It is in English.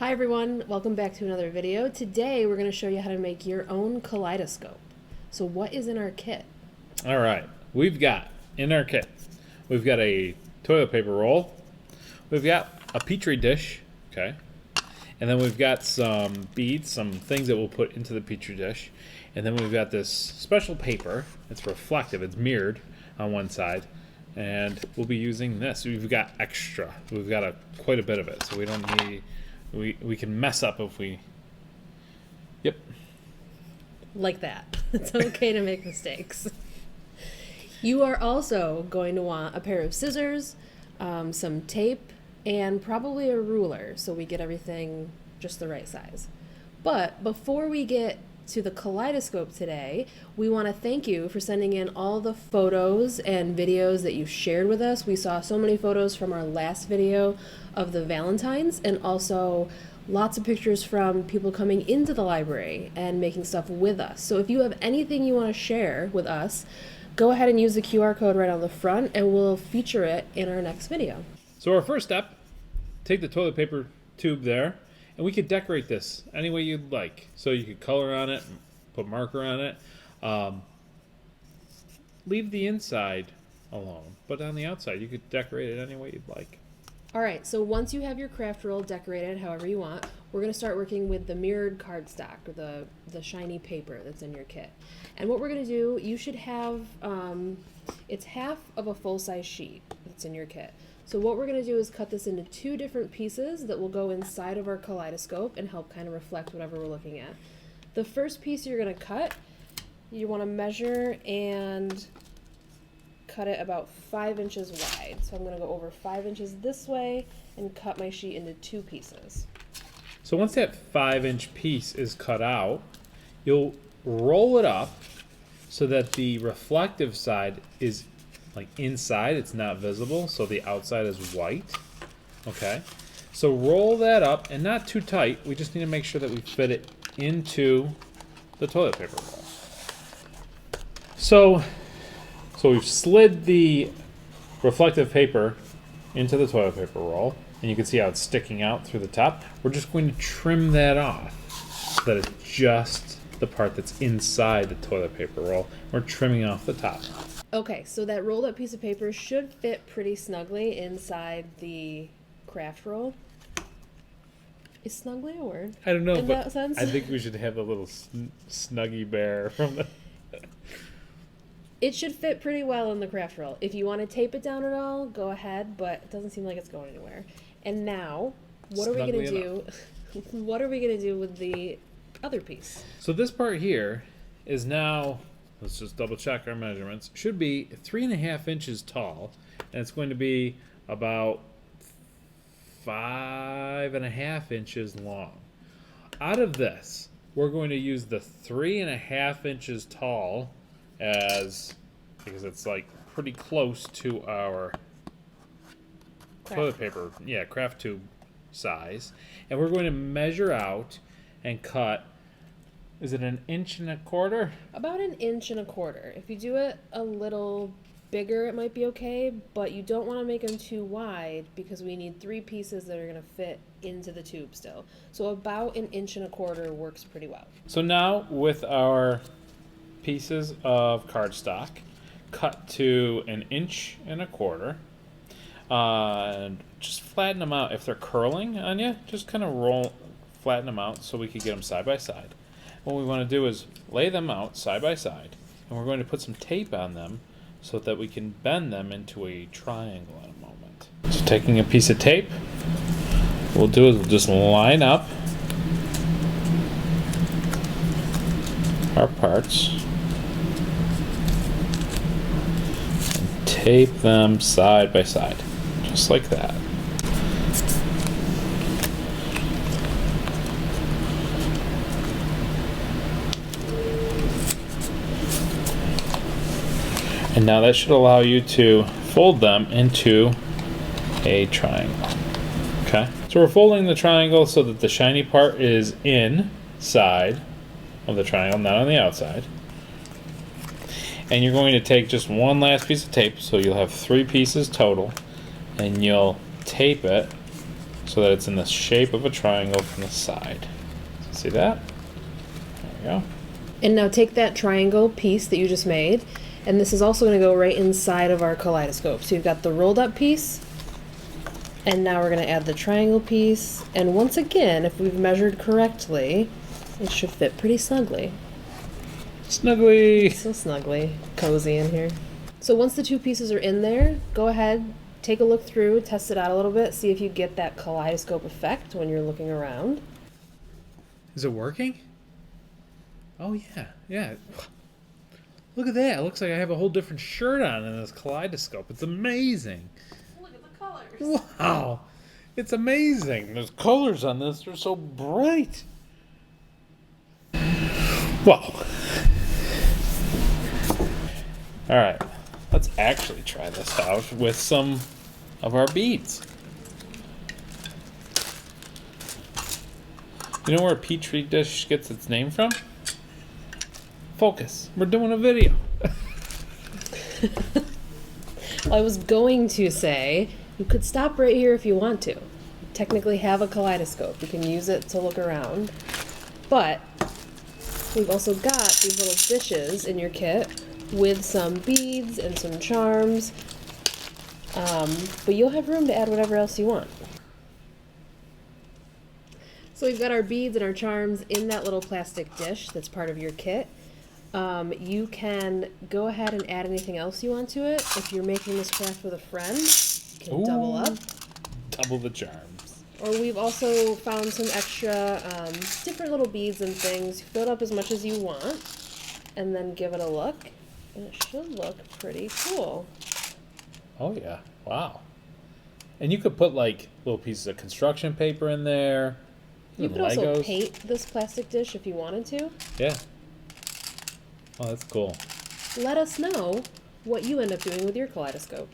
Hi everyone, welcome back to another video. Today we're going to show you how to make your own kaleidoscope. So what is in our kit? All right, we've got in our kit, we've got a toilet paper roll, we've got a petri dish, okay, and then we've got some beads, some things that we'll put into the petri dish, and then we've got this special paper. It's reflective, it's mirrored on one side, and we'll be using this. We've got extra, we've got quite a bit of it, so we don't need, we can mess up if we, yep. Like that. It's okay to make mistakes. You are also going to want a pair of scissors, some tape, and probably a ruler so we get everything just the right size. But before we get to the kaleidoscope today, we want to thank you for sending in all the photos and videos that you shared with us. We saw so many photos from our last video of the Valentines, and also lots of pictures from people coming into the library and making stuff with us. So if you have anything you want to share with us, go ahead and use the QR code right on the front and we'll feature it in our next video. So our first step, take the toilet paper tube there, and we could decorate this any way you'd like. So you could color on it, put marker on it. Leave the inside alone, but on the outside you could decorate it any way you'd like. All right, so once you have your craft roll decorated however you want, we're going to start working with the mirrored cardstock, or the shiny paper that's in your kit. And what we're going to do, you should have, it's half of a full-size sheet that's in your kit. So what we're going to do is cut this into two different pieces that will go inside of our kaleidoscope and help kind of reflect whatever we're looking at. The first piece you're going to cut, you want to measure and cut it about 5 inches wide. So I'm going to go over 5 inches this way and cut my sheet into two pieces. So once that 5-inch piece is cut out, you'll roll it up so that the reflective side is like inside, it's not visible, so the outside is white. Okay, so roll that up, and not too tight. We just need to make sure that we fit it into the toilet paper roll. So we've slid the reflective paper into the toilet paper roll, and you can see how it's sticking out through the top. We're just going to trim that off so that it's just the part that's inside the toilet paper roll. We're trimming off the top. Okay, so that rolled up piece of paper should fit pretty snugly inside the craft roll. Is snugly a word? I don't know, in but that sense? I think we should have a little snuggy bear from the... It should fit pretty well in the craft roll. If you want to tape it down at all, go ahead, but it doesn't seem like it's going anywhere. And now, what are we going to do? What are we going to do with the other piece? So this part here is now, let's just double check our measurements, should be 3.5 inches tall, and it's going to be about 5.5 inches long. Out of this, we're going to use the 3.5 inches tall because it's like pretty close to our toilet paper, craft tube size, and we're going to measure out and cut. Is it 1.25 inches? About 1.25 inches. If you do it a little bigger, it might be okay, but you don't want to make them too wide because we need 3 pieces that are going to fit into the tube still. So about 1.25 inches works pretty well. So now with our pieces of cardstock cut to 1.25 inches, and just flatten them out. If they're curling on you, just kind of flatten them out so we can get them side by side. What we want to do is lay them out side by side, and we're going to put some tape on them so that we can bend them into a triangle in a moment. So taking a piece of tape, what we'll do is we'll just line up our parts and tape them side by side, just like that. And now that should allow you to fold them into a triangle. Okay, so we're folding the triangle so that the shiny part is inside of the triangle, not on the outside. And you're going to take just one last piece of tape, so you'll have 3 pieces total, and you'll tape it so that it's in the shape of a triangle from the side. See that? There we go. And now take that triangle piece that you just made, and this is also going to go right inside of our kaleidoscope. So you've got the rolled up piece, and now we're going to add the triangle piece. And once again, if we've measured correctly, it should fit pretty snugly. Snuggly! So snugly, cozy in here. So once the two pieces are in there, go ahead, take a look through, test it out a little bit, see if you get that kaleidoscope effect when you're looking around. Is it working? Oh yeah, yeah. Look at that. It looks like I have a whole different shirt on in this kaleidoscope. It's amazing. Look at the colors. Wow. It's amazing. There's colors on this. They're so bright. Wow. All right. Let's actually try this out with some of our beads. You know where a Petri dish gets its name from? Focus. We're doing a video. Well, I was going to say, you could stop right here if you want to. You technically have a kaleidoscope. You can use it to look around. But we've also got these little dishes in your kit with some beads and some charms. But you'll have room to add whatever else you want. So we've got our beads and our charms in that little plastic dish that's part of your kit. You can go ahead and add anything else you want to it. If you're making this craft with a friend, you can double up. Double the charms. Or we've also found some extra different little beads and things. Fill it up as much as you want, and then give it a look. And it should look pretty cool. Oh yeah. Wow. And you could put like little pieces of construction paper in there. You could Legos. also paint this plastic dish if you wanted to. Yeah. Oh, that's cool. Let us know what you end up doing with your kaleidoscope.